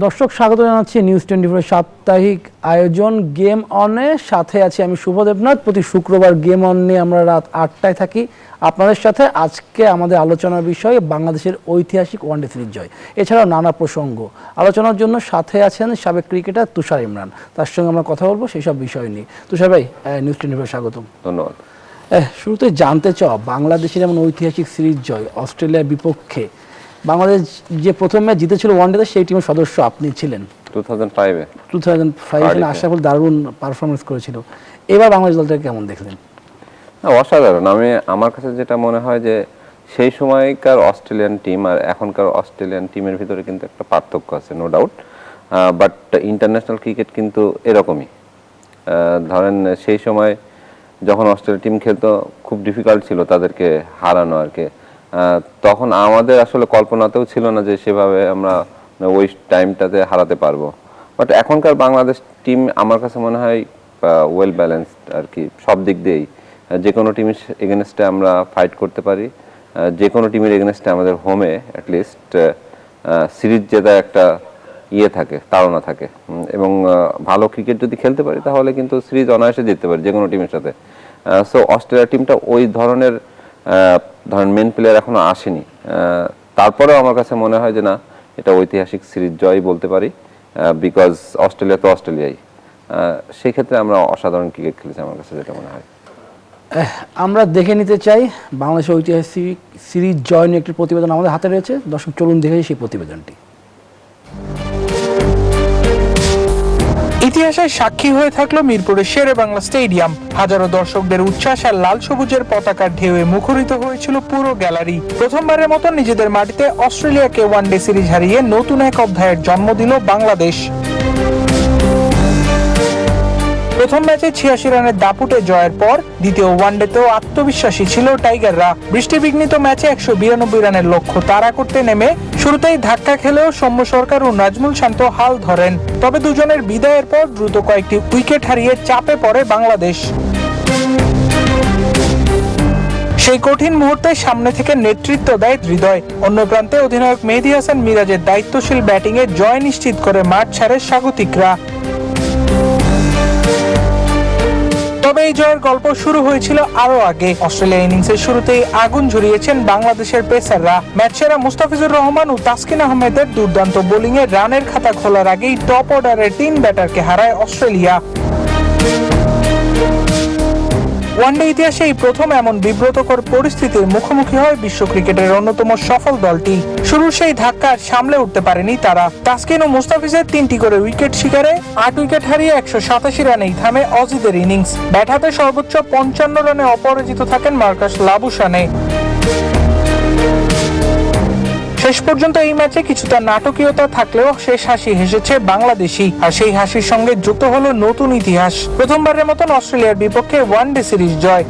দর্শক স্বাগত জানাচ্ছি নিউজ 24 সাপ্তাহিক আয়োজন গেম অনে। সাথে আছি আমি শুভ দেবনাথ। প্রতি শুক্রবার গেম অন নিয়ে আমরা রাত 8টায় থাকি আপনাদের সাথে। আজকে আমাদের আলোচনার বিষয় বাংলাদেশের ঐতিহাসিক ওয়ানডে সিরিজ জয়, এছাড়াও নানা প্রসঙ্গ আলোচনার জন্য সাথে আছেন সাবেক ক্রিকেটার তুষার ইমরান। তার সঙ্গে আমরা কথা বলবো সেই সব বিষয় নিয়ে। তুষার ভাই, নিউজ 24 স্বাগতম। ধন্যবাদ। শুরুতে জানতে চাও, বাংলাদেশের এমন ঐতিহাসিক সিরিজ জয় অস্ট্রেলিয়ার বিপক্ষে, বাংলাদেশ যে প্রথম ম্যাচ জিতেছিল ওয়ানডেতে সেই টিমের সদস্য আপনি ছিলেন 2005 আশরাফুল দারুণ পারফরমেন্স করেছিল। এবার বাংলাদেশ দলটাকে কেমন দেখলেন? অসাধারণ। আমার কাছে যেটা মনে হয় যে সেই সময়কার অস্ট্রেলিয়ান টিম আর এখনকার অস্ট্রেলিয়ান টিমের ভিতরে কিন্তু একটা পার্থক্য আছে, no doubt. But international cricket কিন্তু এরকমই। ধরেন সেই সময় যখন অস্ট্রেলিয়া টিম খেলতো খুব ডিফিকাল্ট ছিল তাদেরকে হারানো আর কি। তখন আমাদের আসলে কল্পনাতেও ছিল না যে সেভাবে আমরা ওই টাইমটাতে হারাতে পারবো। বাট এখনকার বাংলাদেশ টিম আমার কাছে মনে হয় ওয়েল ব্যালেন্সড আর কি, সব দিক দিয়েই। যে কোনো টিমের এগেনস্টে আমরা ফাইট করতে পারি, যে কোনো টিমের এগেনস্টে আমাদের হোমে অ্যাটলিস্ট সিরিজ জেতার একটা থাকে, তাড়না থাকে। এবং ভালো ক্রিকেট যদি খেলতে পারি তাহলে কিন্তু সিরিজ অনায়াসে জিততে পারি যে কোনো টিমের সাথে। সো অস্ট্রেলিয়া টিমটা ওই ধরনের ধরেন মেন প্লেয়ার এখনো আসেনি। তারপরেও আমার কাছে মনে হয় যে না, এটা ঐতিহাসিক সিরিজ জয় বলতে পারি, বিকজ অস্ট্রেলিয়া তো অস্ট্রেলিয়াই। সেই ক্ষেত্রে আমরা অসাধারণ ক্রিকেট খেলেছি আমার কাছে যেটা মনে হয়। আমরা দেখে নিতে চাই বাংলাদেশের ঐতিহাসিক সিরিজ জয় নিয়ে একটি প্রতিবেদন আমাদের হাতে রয়েছে। দর্শক চলুন দেখে সেই প্রতিবেদনটি। ইতিহাসের সাক্ষী হয়ে থাকলো মিরপুরের শেরে বাংলা স্টেডিয়াম। হাজারো দর্শকদের উচ্ছ্বাস আর লাল সবুজের পতাকার ঢেউয়ে মুখরিত হয়েছিল পুরো গ্যালারি। প্রথমবারের মতো নিজেদের মাটিতে অস্ট্রেলিয়াকে ওয়ানডে সিরিজ হারিয়ে নতুন এক অধ্যায়ের জন্ম দিল বাংলাদেশ। প্রথম ম্যাচে 86 রানের দাপুটে জয়ের পর দ্বিতীয় ওয়ানডেতেও আত্মবিশ্বাসী ছিল টাইগাররা। বৃষ্টিবিঘ্নিত ম্যাচে 192 রানের লক্ষ্য তাড়া করতে নেমে শুরুতেই ধাক্কা খেলেও সৌম্য সরকার ও নাজমুল শান্ত হাল ধরেন। তবে দুজনের বিদায়ের পর দ্রুত কয়েকটি উইকেট হারিয়ে চাপে পড়ে বাংলাদেশ। সেই কঠিন মুহূর্তে সামনে থেকে নেতৃত্ব দেয় হৃদয়। অন্য প্রান্তে অধিনায়ক মেহেদী হাসান মিরাজের দায়িত্বশীল ব্যাটিংয়ে জয় নিশ্চিত করে মাঠ ছাড়ে স্বাগতিকরা। তবে এই জয়ের গল্প শুরু হয়েছিল আরো আগে। অস্ট্রেলিয়া ইনিংসের শুরুতেই আগুন ঝরিয়েছেন বাংলাদেশের পেসাররা। ম্যাচ সেরা মুস্তাফিজুর রহমান ও তাসকিন আহমেদের দুর্দান্ত বোলিংয়ে রানের খাতা খোলার আগেই টপ অর্ডারের 3 ব্যাটারকে হারায় অস্ট্রেলিয়া। ওয়ানডে ইতিহাসে এই প্রথম এমন বিব্রতকর পরিস্থিতির মুখোমুখি হয় বিশ্ব ক্রিকেটের অন্যতম সফল দলটি। শুরুর সেই ধাক্কা সামলে উঠতে পারেনি তারা। তাসকিন ও মুস্তাফিজের 3টি করে উইকেট শিকারে 8 উইকেট হারিয়ে 187 রানেই থামে অজিদের ইনিংস। ব্যাট হাতে সর্বোচ্চ 55 রানে অপরাজিত থাকেন মার্কাস লাবুশানে। শেষ পর্যন্ত এই ম্যাচে কিছুটা নাটকীয়তা থাকলেও শেষ হাসি হেসেছে বাংলাদেশি। আর সেই হাসির সঙ্গে যুক্ত হলো নতুন ইতিহাস, প্রথমবারের মতন অস্ট্রেলিয়ার বিপক্ষে ওয়ানডে সিরিজ জয়।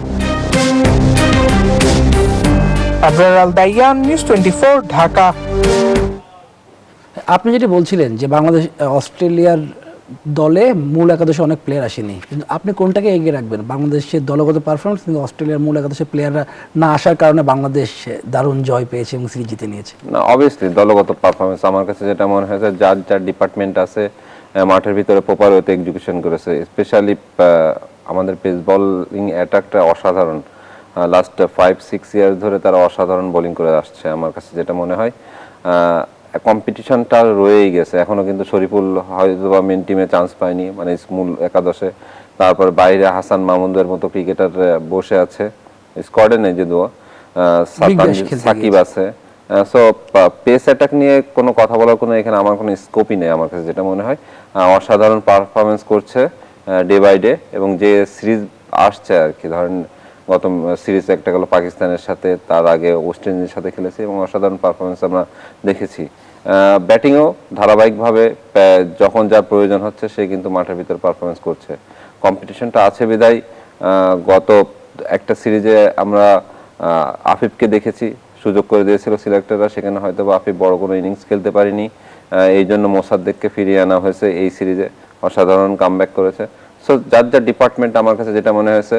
আবরার আল দাইয়ান, নিউজ 24, ঢাকা। আপনি যেটি বলছিলেন যে বাংলাদেশ অস্ট্রেলিয়ার দলে মূল একাদশে অনেক প্লেয়ার আসেনি, কিন্তু আপনি কোনটাকে এগিয়ে রাখবেন, বাংলাদেশের দলগত পারফরমেন্স কিন্তু অস্ট্রেলিয়ার মূল একাদশে প্লেয়াররা না আসার কারণে বাংলাদেশ দারুণ জয় পেয়েছে এবং সিরিজ জিতে নিয়েছে? না, অবভিয়াসলি দলগত পারফরমেন্স। আমার কাছে যেটা মনে হয়েছে যার যার ডিপার্টমেন্ট আছে মাঠের ভিতরে প্রপার ওয়েতে এক্সিকিউশন করেছে। স্পেশালি আমাদের পেস বোলিং অ্যাটাকটা অসাধারণ। লাস্ট 5-6 ইয়ার্স ধরে তারা অসাধারণ বোলিং করে আসছে। আমার কাছে যেটা মনে হয় কম্পিটিশনটা রয়েই গেছে এখনো, কিন্তু শরীফুল হয়তো বা মেন টিমে চান্স পায়নি, মানে মূল একাদশে। তারপর বাইরে হাসান মাহমুদের মতো ক্রিকেটার বসে আছে, স্কোয়াডে নেই যদিও, সাকিব আছে। সো পেস অ্যাটাক নিয়ে কোনো কথা বলার কোনো এখানে আমার কোনো স্কোপই নেই। আমার কাছে যেটা মনে হয় অসাধারণ পারফরমেন্স করছে ডে বাই ডে। এবং যে সিরিজ আসছে আর কি, ধরেন গত সিরিজ একটা গেল পাকিস্তানের সাথে, তার আগে ওয়েস্ট ইন্ডিজের সাথে খেলেছে এবং অসাধারণ পারফরমেন্স আমরা দেখেছি। ব্যাটিংও ধারাবাহিকভাবে যখন যার প্রয়োজন হচ্ছে সে কিন্তু মাঠের ভিতর পারফরমেন্স করছে। কম্পিটিশনটা আছে বিদায় গত একটা সিরিজে আমরা আফিফকে দেখেছি, সুযোগ করে দিয়েছিল সিলেক্টররা, সেখানে হয়তো বা আফিফ বড় কোনো ইনিংস খেলতে পারেনি, এই জন্য মোসাদ্দেককে ফিরিয়ে আনা হয়েছে এই সিরিজে। অসাধারণ কামব্যাক করেছে। সো যার যার ডিপার্টমেন্ট আমার কাছে যেটা মনে হয়েছে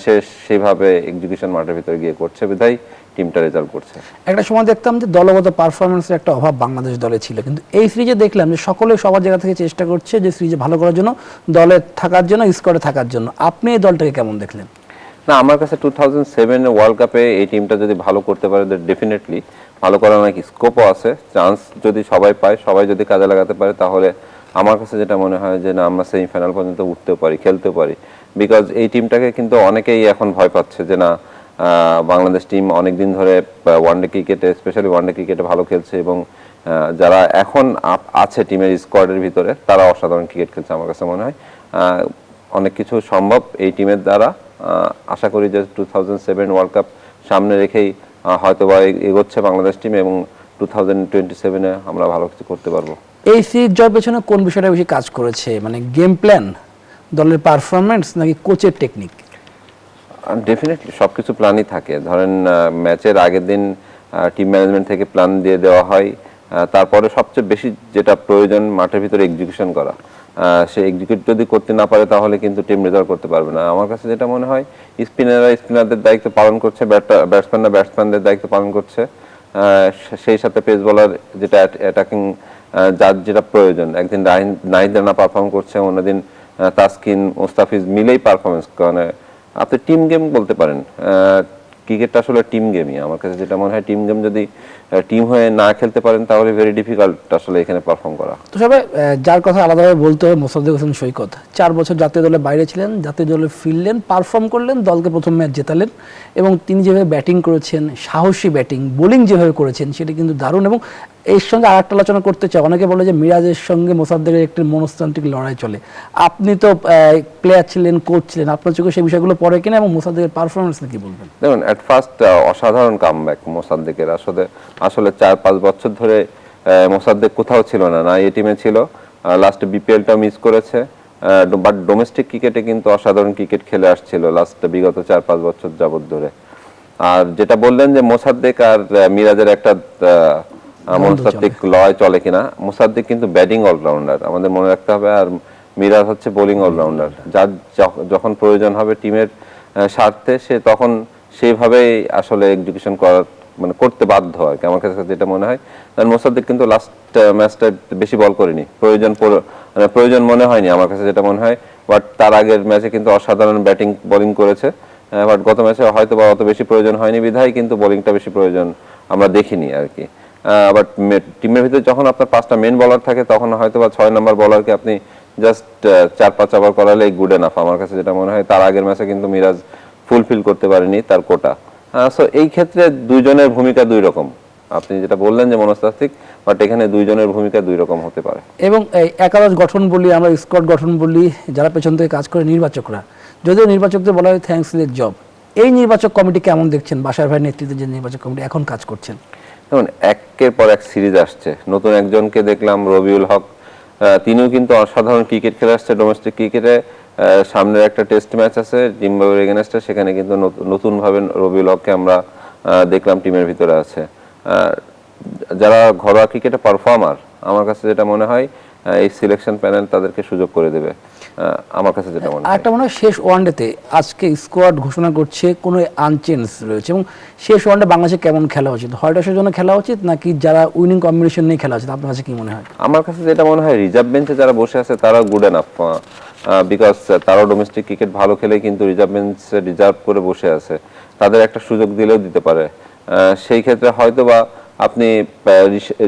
সে সেভাবে এক্সিকিউশন মাঠের ভিতরে গিয়ে করছে বিধায় টিমটা রেজাল্ট করছে। একটা সময় দেখতাম যে দলগত পারফরমেন্সের একটা অভাব বাংলাদেশ দলে ছিল, কিন্তু এই সিরিজে দেখলাম যে সকলে সবার জায়গা থেকে চেষ্টা করছে যে সিরিজে ভালো করার জন্য, দলে থাকার জন্য, স্কোয়াডে থাকার জন্য। আপনি এই দলটাকে কেমন দেখলেন? না, আমার কাছে 2007 ওয়ার্ল্ড কাপে এই টিমটা যদি ভালো করতে পারে ডেফিনেটলি ভালো করার অনেক স্কোপও আছে। চান্স যদি সবাই পায়, সবাই যদি কাজে লাগাতে পারে, তাহলে আমার কাছে যেটা মনে হয় যে না, আমরা সেমিফাইনাল পর্যন্ত উঠতেও পারি, খেলতেও পারি। বিকজ এই টিমটাকে কিন্তু অনেকেই এখন ভয় পাচ্ছে যে না, বাংলাদেশ টিম অনেকদিন ধরে ওয়ানডে ক্রিকেটে, স্পেশালি ওয়ানডে ক্রিকেটে ভালো খেলছে এবং যারা এখন আছে টিমের স্কোয়াডের ভিতরে তারা অসাধারণ ক্রিকেট খেলছে। আমার কাছে মনে হয় অনেক কিছু সম্ভব এই টিমের দ্বারা। আশা করি যে 2007 ওয়ার্ল্ড কাপ সামনে রেখেই হয়তোবা এগোচ্ছে বাংলাদেশ টিম এবং 2027-এ আমরা ভালো কিছু করতে পারবো। এই সিরিজ জয়ের পেছনে কোন বিষয়টা বেশি কাজ করেছে, মানে গেম প্ল্যান, দলের পারফরমেন্স, নাকি কোচের টেকনিক? ডেফিনেটলি সবকিছু প্ল্যানই থাকে। ধরেন ম্যাচের আগের দিন টিম ম্যানেজমেন্ট থেকে প্ল্যান দিয়ে দেওয়া হয়, তারপরে সবচেয়ে বেশি যেটা প্রয়োজন মাঠের ভিতরে এক্সিকিউশন করা। সে এক্সিকিউট যদি করতে না পারে তাহলে কিন্তু টিম রেজাল্ট করতে পারবে না। আমার কাছে যেটা মনে হয় স্পিনাররা স্পিনারদের দায়িত্ব পালন করছে, ব্যাটসম্যানরা ব্যাটসম্যানদের দায়িত্ব পালন করছে, সেই সাথে পেস বলার যেটা অ্যাটাকিং যার যেটা প্রয়োজন। একদিন নাহিদ রানা পারফর্ম করছে, অন্যদিন তাসকিন মুস্তাফিজ মিলেই পারফরমেন্স, মানে আপনি টিম গেম বলতে পারেন। ক্রিকেটটা আসলে টিম গেমই। আমার কাছে যেটা মনে হয় টিম গেম যদি টিম হয়ে না খেলতে পারেন তাহলে ভেরি ডিফিকাল্ট আসলে এখানে পারফর্ম করা। তো সবাই যার কথা আলাদাভাবে বলতে হবে মোসাদ্দেক হোসেন সৈকত। 4 বছর জাতীয় দলের বাইরে ছিলেন, জাতীয় দলে ফিরলেন, পারফর্ম করলেন, দলকে প্রথম ম্যাচ জেতালেন এবং তিনি যেভাবে ব্যাটিং করেছেন, সাহসী ব্যাটিং, বোলিং যেভাবে করেছেন সেটা কিন্তু দারুণ। এবং এর সঙ্গে আরেকটা আলোচনা করতে চাই, অনেকে বলে যে মিরাজের সঙ্গে মোসাদ্দেকের একটি মনস্তান্ত্রিক লড়াই চলে। আপনি তো প্লেয়ার ছিলেন, কোচ ছিলেন, আপনার চোখে সেই বিষয়গুলো পড়ে কিনা এবং মোসাদ্দেকের পারফরমেন্স কি বলবেন? দেখুন, অ্যাট ফার্স্ট অসাধারণ কামব্যাক মোসাদ্দেকের। আসলে 4-5 বছর ধরে মোসাদ্দেক কোথাও ছিল না, না এই টিমে ছিল, লাস্টে বিপিএলটা মিস করেছে, বাট ডোমেস্টিক ক্রিকেটে কিন্তু অসাধারণ ক্রিকেট খেলে আসছিল লাস্ট বিগত 4-5 বছর যাবত ধরে। আর যেটা বললেন যে মোসাদ্দেক আর মিরাজের একটা মনস্তাত্ত্বিক লড়াই চলে কিনা, মোসাদ্দেক কিন্তু ব্যাটিং অলরাউন্ডার, আমাদের মনে রাখতে হবে, আর মিরাজ হচ্ছে বোলিং অলরাউন্ডার। যার যখন প্রয়োজন হবে টিমের স্বার্থে সে তখন সেইভাবেই আসলে এক্সিকিউশন করার মানে করতে বাধ্য হয়। আমার কাছে যেটা মনে হয়, মোসাদ্দেক কিন্তু লাস্ট ম্যাচটা বেশি বল করেনি, প্রয়োজন মনে হয়নি আমার কাছে যেটা মনে হয়। বাট তার আগের ম্যাচে কিন্তু অসাধারণ ব্যাটিং বোলিং করেছে, বাট গত ম্যাচে হয়তো বা অত বেশি প্রয়োজন হয়নি বিধায় কিন্তু বোলিংটা বেশি প্রয়োজন আমরা দেখিনি আর কি। বাট টিমের ভিতরে যখন আপনার 5টা মেন বলার থাকে তখন হয়তো বা 6 নম্বর বলারকে আপনি জাস্ট 4-5 ওভার করালেই গুড এনাফ। আমার কাছে যেটা মনে হয় তার আগের ম্যাচে কিন্তু মিরাজ ফুলফিল করতে পারেনি তার কোটা। সো এই ক্ষেত্রে দুইজনের ভূমিকা দুই রকম। আপনি যেটা বললেন যে মনস্তাত্ত্বিক, বাট এখানে দুইজনের ভূমিকা দুই রকম হতে পারে। এবং এই একাদশ গঠন বলি, আমরা স্কোয়াড গঠন বলি, যারা পেছন থেকে কাজ করে নির্বাচকরা, যদিও নির্বাচকদের বলা হয় থ্যাঙ্কসলেস জব, এই নির্বাচক কমিটি কেমন দেখছেন? বাশার ভাইয়ের নেতৃত্বে যে নির্বাচক কমিটি এখন কাজ করছেন, দেখুন একের পর এক সিরিজ আসছে, নতুন একজনকে দেখলাম রবিউল হক, তিনিও কিন্তু অসাধারণ ক্রিকেট খেলে আসছে ডোমেস্টিক ক্রিকেটে। সামনের একটা টেস্ট ম্যাচ আছে জিম্বাবুয়ের এগেনস্টে, সেখানে কিন্তু নতুন ভাবে রবিউল হককে আমরা দেখলাম টিমের ভিতরে আছে। যারা ঘরোয়া ক্রিকেটে পারফর্মার, আমার কাছে যেটা মনে হয় এই সিলেকশন প্যানেল তাদেরকে সুযোগ করে দেবে, আমার কাছে যেটা মনে হয়। একটা মনে হয় শেষ ওয়ানডেতে আজকে স্কোয়াড ঘোষণা করছে, কোনো আনচেঞ্জ রয়েছে এবং শেষ ওয়ানডে বাংলাদেশে কেমন খেলা উচিত? হোয়াইট জন্য খেলা উচিত নাকি যারা উইনিং কম্বিনেশন নিয়ে খেলা উচিত? আপনার কাছে কি মনে হয়? আমার কাছে যেটা মনে হয় রিজার্ভ বেঞ্চে যারা বসে আছে তারা গুড এনাফ, বিকজ তারাও ডোমেস্টিক ক্রিকেট ভালো খেলে কিন্তু রিজার্ভ বেঞ্চে রিজার্ভ করে বসে আছে, তাদের একটা সুযোগ দিলেও দিতে পারে। সেই ক্ষেত্রে হয়তোবা আপনি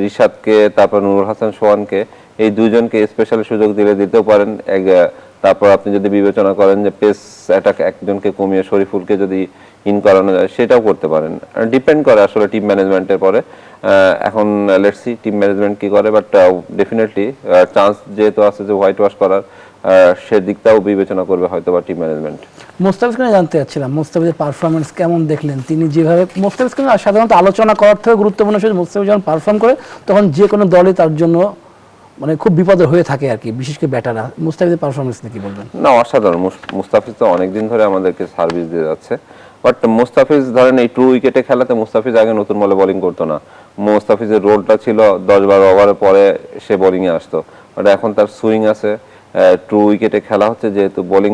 রিশাদকে, তারপর নুরুল হাসান সোহানকে, এই দুজনকে স্পেশালি সুযোগ দিলে দিতেও পারেন। তারপর আপনি যদি বিবেচনা করেন যে পেস অ্যাটাক একজনকে কমিয়ে শরীফুলকে যদি ইন করানো যায় সেটাও করতে পারেন। ডিপেন্ড করে আসলে টিম ম্যানেজমেন্টের পরে। এখন লেটস সি টিম ম্যানেজমেন্ট কি করে, বাট ডেফিনেটলি চান্স যেহেতু আছে যে হোয়াইট ওয়াশ করার, সেদিকটাও বিবেচনা করবে হয়তো বা টিম ম্যানেজমেন্ট। মোস্তাফিজকে জানতে চাচ্ছিলাম, মোস্তাফিজের পারফরমেন্স কেমন দেখলেন? তিনি যেভাবে, মোস্তাফিজকে সাধারণত আলোচনা করার থেকে গুরুত্বপূর্ণ বিষয়, মোস্তাফিজ যখন পারফর্ম করে তখন যে কোনো দলই তার জন্য মানে খুব বিপদে হয়ে থাকে আর কি, বিশেষ করে ব্যাটাররা। মুস্তাফিজের পারফরমেন্স নিয়ে কি বলবেন? না, অসাধারণ। মুস্তাফিজ তো অনেকদিন ধরে আমাদেরকে সার্ভিস দিয়ে যাচ্ছে, বাট মুস্তাফিজ ধরেন এই ট্রু উইকেটে খেলাতে মুস্তাফিজ আগে নতুন বলে বোলিং করতো না। মুস্তাফিজের রোলটা ছিল 10-12 ওভারের পরে সে বোলিংয়ে আসতো, বাট এখন তার সুইং আছে, ট্রু উইকেটে খেলা হচ্ছে যেহেতু বোলিং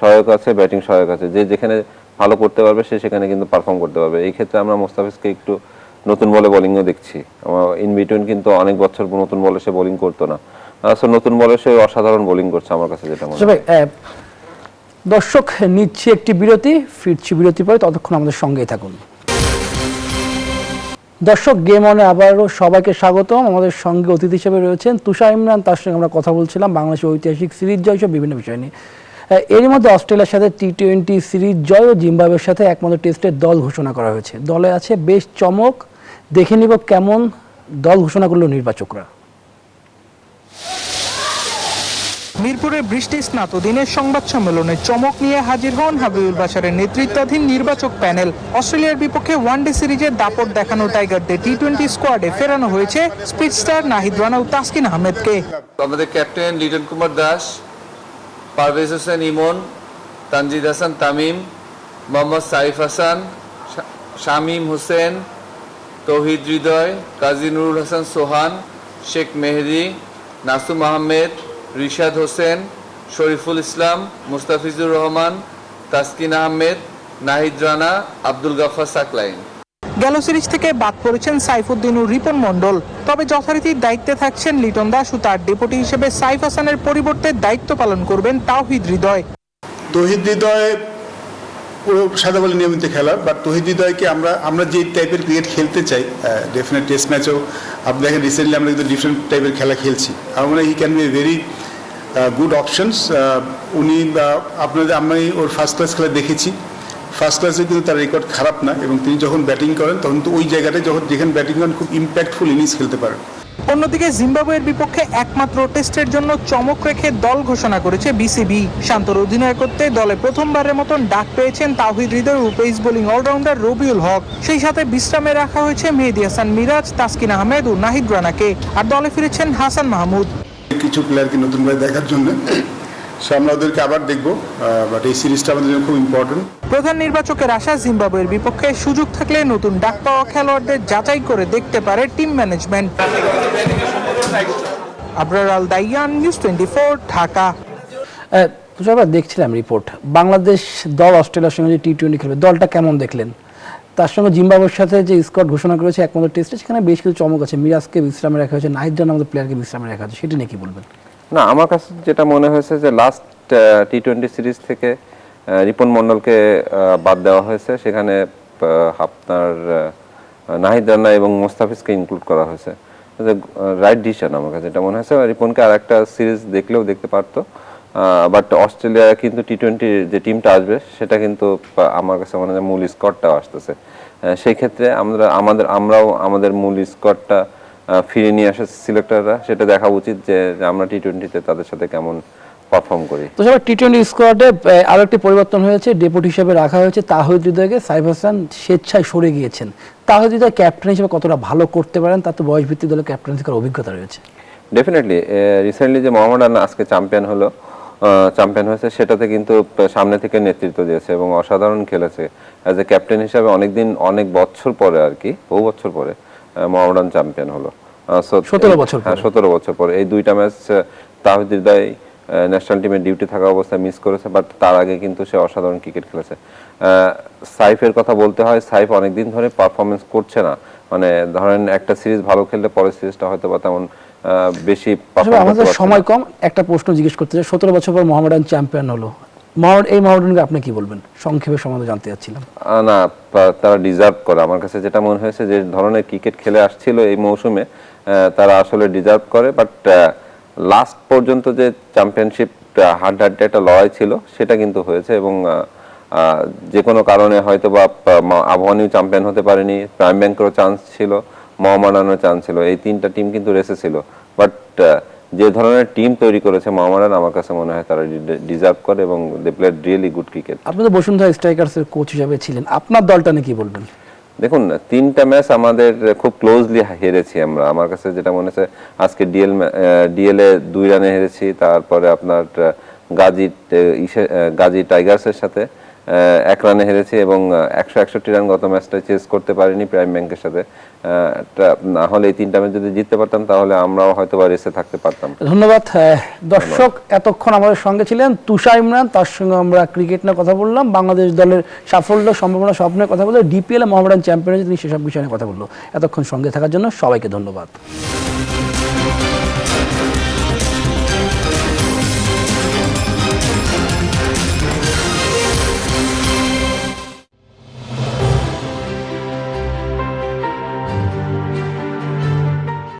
সহায়ক আছে, ব্যাটিং সহায়ক আছে, যে যেখানে ভালো করতে পারবে সে সেখানে কিন্তু পারফর্ম করতে পারবে। এই ক্ষেত্রে আমরা মোস্তাফিজকে একটু নতুন বলে বোলিংও দেখছি। ইন বিটুইন কিন্তু অনেক বছর নতুন বলে সে বোলিং করতো না, সো নতুন বলে সে অসাধারণ বোলিং করছে আমার কাছে যেটা মনে হয়। ভাই দর্শক নিচ্ছে একটি বিরতি, ফিরছি বিরতি পরে, ততক্ষণ আমাদের সঙ্গেই থাকুন। দর্শক গেম অনে আবারও সবাইকে স্বাগতম। আমাদের সঙ্গে অতিথি হিসেবে রয়েছেন তুষার ইমরান, তার সঙ্গে আমরা কথা বলছিলাম বাংলাদেশের ঐতিহাসিক সিরিজ জয় সহ বিভিন্ন বিষয় নিয়ে। এরই মধ্যে অস্ট্রেলিয়ার সাথে টি-20 সিরিজ জয় ও জিম্বাবুয়ের সাথে একমাত্র টেস্টের দল ঘোষণা করা হয়েছে। দলে আছে বেশ চমক, দেখে নিব কেমন দল ঘোষণা করলো নির্বাচকরা। মিরপুরে বৃষ্টি স্নাত দিনের সংবাদ সম্মেলনে চমক নিয়ে হাজির হন হাবিবুল বাশারের নেতৃত্বাধীন নির্বাচক প্যানেল। অস্ট্রেলিয়ার বিপক্ষে ওয়ানডে সিরিজের দাপট দেখানো টাইগারদের টি-20 স্কোয়াডে ফেরানো হয়েছে স্পিড স্টার নাহিদ রানা ও তাসকিন আহমেদকে। আমাদের ক্যাপ্টেন লিটন কুমার দাস, পারভেজ হোসেন ইমন, তানজিদ হাসান তামিম, মোহাম্মদ সাইফ হাসান, শামীম হোসেন, তৌহিদ হৃদয়, কাজী নুরুল হাসান সোহান, শেখ মেহেদি, নাসুম আহমেদ, রিশাদ হোসেন, শরীফুল ইসলাম, মুস্তাফিজুর রহমান, তাসকিন আহমেদ, নাহিদ রানা, আব্দুল গাফফার সাকলাইন। গেল সিরিজ থেকে বাদ পড়েছেন সাইফুদ্দিন ও রিপন মণ্ডল, তবে যথারীতি দায়িত্বে থাকছেন লিটন দাস ও তার ডেপুটি হিসেবে সাইফ হাসানের পরিবর্তে দায়িত্ব পালন করবেন তাওহিদ হৃদয়। তৌহিদ হৃদয় পুরো সাদা বলে নিয়মিত খেলা, বাট তৌহিদ হৃদয়কে আমরা যে টাইপের ক্রিকেট খেলতে চাই, ডেফিনেট টেস্ট ম্যাচও আপনি দেখেন রিসেন্টলি আমরা কিন্তু ডিফারেন্ট টাইপের খেলা খেলছি। আমার মনে হয় he can B a very good options. উনি আমি ওর ফার্স্ট ক্লাস খেলা দেখেছি, ফার্স্ট ক্লাসে কিন্তু তার রেকর্ড খারাপ না, এবং তিনি যখন ব্যাটিং করেন তখন তো ওই জায়গাটায় যেখানে ব্যাটিং করেন খুব ইম্প্যাক্টফুল ইনিংস খেলতে পারেন। অন্যদিকে জিম্বাবুয়ের বিপক্ষে একমাত্র টেস্টের জন্য চমক রেখে দল ঘোষণা করেছে বিসিবি। শান্তর অধিনায়কত্বে দলে প্রথমবারের মতন ডাক পেয়েছেন তাওহিদ হৃদয় ও পেস বোলিং অলরাউন্ডার রবিউল হক। সেই সাথে বিশ্রামে রাখা হয়েছে মেহেদী হাসান মিরাজ, তাসকিন আহমেদ ও নাহিদ রানাকে। আর দলে ফিরেছেন হাসান মাহমুদ। কিছু প্লেয়ারকে নতুনভাবে দেখার জন্য আমরা ওদেরকে আবার দেখবো, বাট এই সিরিজটা আমাদের জন্য খুব ইম্পর্টেন্ট। প্রধান নির্বাচকের আশা জিম্বাবুয়ের বিপক্ষে সুযোগ থাকলে নতুন ডাক পাওয়া খেলোয়াড়দের যাচাই করে দেখতে পারে টিম ম্যানেজমেন্ট। আবরার আল দাইয়ান, নিউজ 24, ঢাকা। তুষার ভাই, দেখছিলাম রিপোর্ট, বাংলাদেশ দল অস্ট্রেলিয়ার সঙ্গে যে টি-20 খেলবে, দলটা কেমন দেখলেন? তার সঙ্গে জিম্বাবুয়ের সাথে যে স্কোয়াড ঘোষণা করেছে একমাত্র টেস্টে, সেখানে বেশ কিছু চমক আছে। মিরাজকে বিশ্রামে রাখা হয়েছে, নাহিদ রানা আমাদের প্লেয়ারকে বিশ্রামে রাখা হয়েছে, সেটা নিয়ে কি বলবেন? না, আমার কাছে যেটা মনে হয়েছে যে লাস্ট টি-20 সিরিজ থেকে রিপন মণ্ডলকে বাদ দেওয়া হয়েছে, সেখানে আপনার নাহিদ রানা এবং মোস্তাফিজকে ইনক্লুড করা হয়েছে। রাইট ডিসিশন আমার কাছে যেটা মনে হয়েছে। রিপনকে আর একটা সিরিজ দেখলেও দেখতে পারতো, বাট অস্ট্রেলিয়া কিন্তু টি-20 যে টিমটা আসবে সেটা কিন্তু আমার কাছে মনে হয় মূল স্কোয়াডটাও আসতেছে। সেই ক্ষেত্রে আমরাও আমাদের মূল স্কোয়াডটা ফিরে নিয়ে আসে সিলেক্টররা, সেটা দেখা উচিত যে আমরা টি-20-তে তাদের সাথে কেমন পারফর্ম করি। তো সবাই টি-20 স্কোয়াডে আরো একটি পরিবর্তন হয়েছে, ডেপুটি হিসেবে রাখা হয়েছে তাহিদ হৃদয়কে। সাইফ হাসান স্বেচ্ছায় সরে গিয়েছেন। তাহিদ হৃদয় ক্যাপ্টেন হিসেবে কতটা ভালো করতে পারেন, তার তো বয়স ভিত্তিক দলে ক্যাপ্টেন্সি করার অভিজ্ঞতা রয়েছে। ডেফিনেটলি রিসেন্টলি যে মোহাম্মডান আজকে চ্যাম্পিয়ন হয়েছে, সেটাতে কিন্তু সামনে থেকে নেতৃত্ব দিয়েছে এবং অসাধারণ খেলেছে। অ্যাজ এ ক্যাপ্টেন হিসাবে অনেক বছর পরে, আর কি বহু বছর পরে মোহাম্মডান চ্যাম্পিয়ন হলো। 17 বছর পরে এই দুইটা ম্যাচ তাহিদ হৃদয় ন্যাশনাল টিমের ডিউটি থাকা অবস্থায় মিস করেছে, বাট তার আগে কিন্তু সে অসাধারণ ক্রিকেট খেলেছে। সাইফের কথা বলতে হয়, সাইফ অনেকদিন ধরে পারফরমেন্স করছে না, মানে ধরেন একটা সিরিজ ভালো খেললে পরের সিরিজটা হয়তো বা তেমন বেশি পারফরমেন্স। আমাদের সময় কম, একটা প্রশ্ন জিজ্ঞেস করতে চাই। 17 বছর পর মোহাম্মডান চ্যাম্পিয়ন হলো, এই মোহাম্মডানকে আপনি কি বলবেন? সংক্ষেপে সম্বন্ধে জানতে চাচ্ছিলাম। না, তারা ডিজার্ভ করে। আমার কাছে যেটা মনে হয়েছে যে ধরনের ক্রিকেট খেলে আসছিল এই মৌসুমে, তারা আসলে ডিজার্ভ করে। বাট লাস্ট পর্যন্ত যে চ্যাম্পিয়নশিপ হাড্ডাহাড্ডি একটা লড়াই ছিল, সেটা কিন্তু হয়েছে এবং যে কোনো কারণে হয়তো বা আবহাওয়ানিও চ্যাম্পিয়ন হতে পারেনি, প্রাইম ব্যাংকেরও চান্স ছিল, মোহাম্মডানেরও চান্স ছিল, এই তিনটা টিম কিন্তু রেসে ছিল। বাট যে ধরনের টিম তৈরি করেছে মোহাম্মডান, আমার কাছে মনে হয় তারা ডিজার্ভ করে এবং they played really good cricket. আপনি তো বসুন্ধরা স্ট্রাইকার্সের কোচ হিসেবে ছিলেন, আপনার দলটা নিয়ে কি বলবেন? দেখুন, 3টা ম্যাচ আমাদের খুব ক্লোজলি হেরেছি আমরা। আমার কাছে যেটা মনে হচ্ছে, আজকে ডিএলএ 2 রানে হেরেছি, তারপরে আপনার গাজী টাইগার্সের সাথে 1 রানে হেরেছি এবং 161 রান গত ম্যাচটা চেস করতে পারিনি প্রাইম ব্যাংকের সাথে। না হলে এই 3টা ম্যাচ যদি জিততে পারতাম তাহলে আমরাও হয়তো বা রেসে থাকতে পারতাম। ধন্যবাদ। দর্শক এতক্ষণ আমাদের সঙ্গে ছিলেন তুষার ইমরান, তার সঙ্গে আমরা ক্রিকেট নিয়ে কথা বললাম, বাংলাদেশ দলের সাফল্য সম্ভাবনা স্বপ্নের কথা বললো, ডিপিএল মোহামেডান চ্যাম্পিয়ন তিনি সেসব বিষয় নিয়ে কথা বললো। এতক্ষণ সঙ্গে থাকার জন্য সবাইকে ধন্যবাদ।